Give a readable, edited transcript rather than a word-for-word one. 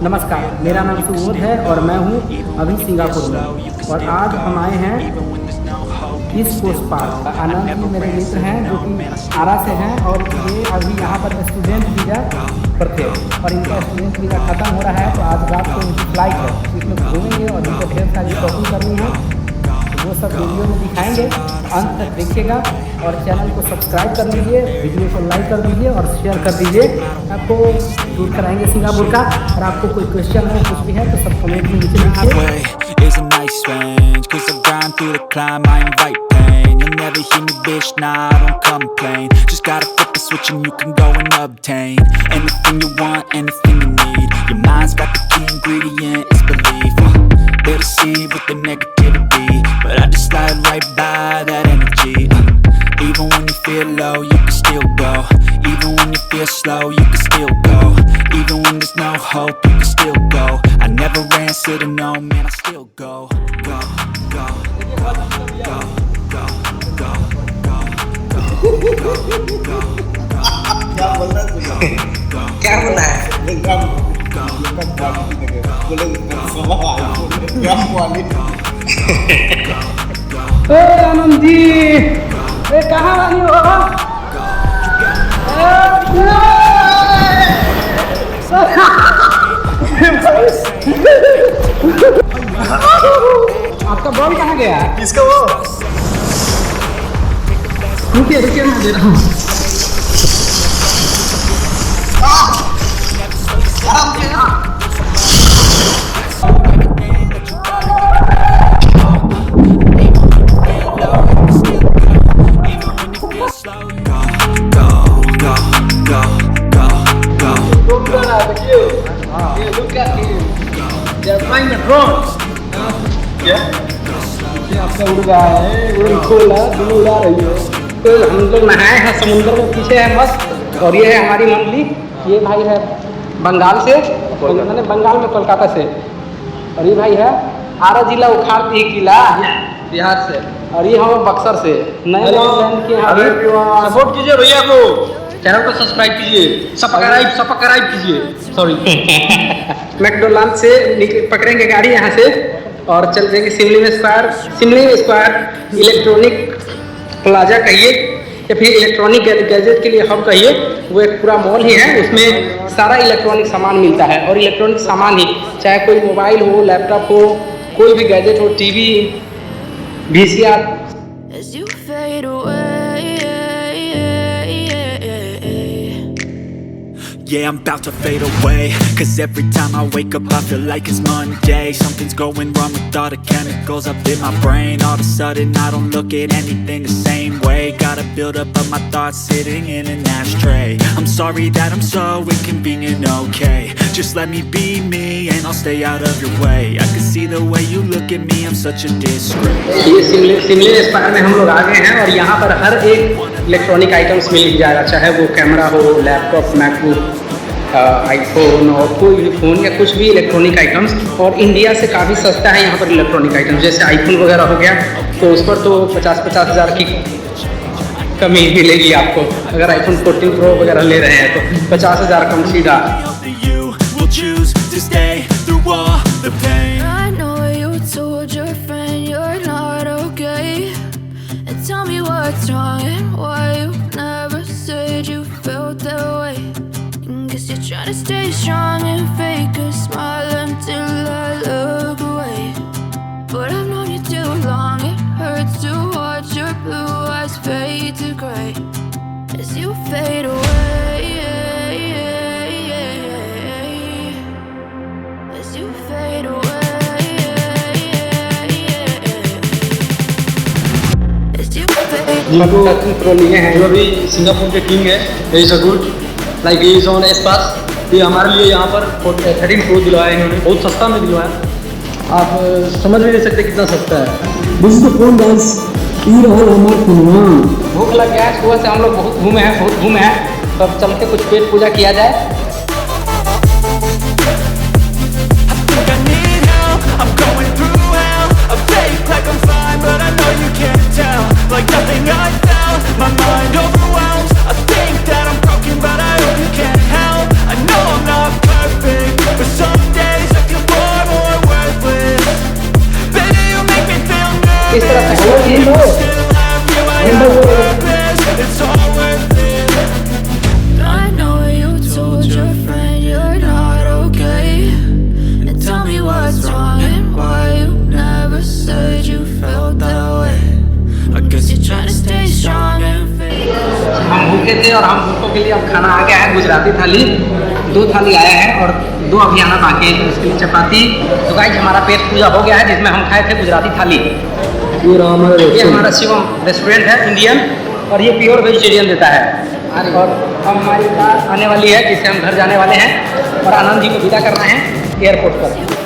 नमस्कार, मेरा नाम सुबोध है और मैं हूँ अभी सिंगापुर में। और आज हम आए हैं east coast park. Anand ji मेरे मित्र हैं जो कि आरा से हैं और ये अभी यहाँ पर स्टूडेंट वीज़ा पर थे और इनका स्टूडेंट वीज़ा ख़त्म हो रहा है, तो आज रात को उनकी फ्लाइट है। इसमें घूमेंगे और इनको ढेर सारी शॉपिंग करनी है, वो सब वीडियो में दिखाएंगे। अंत तक देखिएगा और चैनल को सब्सक्राइब कर लीजिए, वीडियो को लाइक कर दीजिए और शेयर कर दीजिए। आपको टूर कराएंगे सिंगापुर का, और आपको कोई क्वेश्चन है कुछ भी है तो सब कमेंट में नीचे They'll deceive with the negativity, but I just slide right by that energy. Even when you feel low, you can still go. Even when you feel slow, you can still go. Even when there's no hope, you can still go. I never answer to no, man, I still go. Go, go, go, go, go, go, go, go, go, क्या बोल रहा है? क्या बोला है? आनंद जी, कहाँ वाली हो? आपका बॉल कहाँ गया? किसका वो? रुकिए रुकिए, मैं दे रहा हूँ। आपका उड़ रहा है, उड़न खोला दोनों उड़ा रही है। तो हम लोग नहाए हैं समुद्र में, पीछे है मस्त। और ये है हमारी मंडली, ये भाई है बंगाल से, मैंने बंगाल में कोलकाता से। और ये भाई है आरा जिला उखाड़ती किला बिहार से। और ये हम बक्सर से नए सपोर्ट कीजिए भैया को, चैनल को सब्सक्राइब कीजिए, सब्सक्राइब कीजिए, सॉरी। मैकडोनाल्ड से पकड़ेंगे गाड़ी यहाँ से और चल जाएंगे सिमली में स्क्वायर इलेक्ट्रॉनिक प्लाजा कहिए या फिर इलेक्ट्रॉनिक गैजेट के लिए हब कहिए। वो एक पूरा मॉल ही है, उसमें सारा इलेक्ट्रॉनिक सामान मिलता है। और इलेक्ट्रॉनिक सामान ही, चाहे कोई मोबाइल हो, लैपटॉप हो, कोई भी गैजेट हो, TV, VCR। Yeah, I'm about to fade away, cause every time I wake up I feel like it's Monday. Something's going wrong with all the chemicals up in my brain. All of a sudden I don't look at anything the same way. Got a build up of my thoughts sitting in an ashtray. I'm sorry that I'm so inconvenient, okay? Just let me be me and I'll stay out of your way. I can see the way you look at me, I'm such a disgrace. ये Simli square में हम लोग आ गए हैं और यहाँ पर हर एक इलेक्ट्रॉनिक आइटम्स मिल जाएगा, चाहे वो कैमरा हो, लैपटॉप, मैकबुक, आईफोन और कोई भी फ़ोन या कुछ भी इलेक्ट्रॉनिक आइटम्स। और इंडिया से काफ़ी सस्ता है यहाँ पर इलेक्ट्रॉनिक आइटम्स। जैसे आईफोन वगैरह हो गया तो उस पर तो 50-50 हज़ार की कमी मिलेगी आपको। अगर आईफोन 14 प्रो वगैरह ले रहे हैं तो 50 हज़ार कम सीधा। Try to stay strong and fake a smile until I look away. But I've known you too long, it hurts to watch your blue eyes fade to grey as you fade away. As you fade away. As you fade away. जो भी Singapore के king है, is a good like he is on एस्पास। ये हमारे लिए यहाँ पर 13 प्रो दिलवाया इन्होंने, बहुत सस्ता में दिलवाया। आप समझ भी नहीं सकते कितना सस्ता है। भूख लग गया है, सुबह से हम लोग बहुत घूमे हैं, तो अब चल के कुछ पेट पूजा किया जाए। Like nothing I found, my mind overwhelms. I think that I'm broken, but I hope you can't help. I know I'm not perfect, but some भूखे थे और हम भूखों के लिए अब खाना आ गया है, गुजराती थाली 2 थाली आया है और 2 अभी आना बाकी है, उसके लिए चपाती। तो गाइस हमारा पेट पूजा हो गया है, जिसमें हम खाए थे गुजराती थाली। ये हमारा शिवम रेस्टोरेंट है इंडियन, और ये प्योर वेजिटेरियन देता है। और अब हमारी कार आने वाली है, जिससे हम घर जाने वाले हैं और आनंद जी को विदा करना है एयरपोर्ट पर।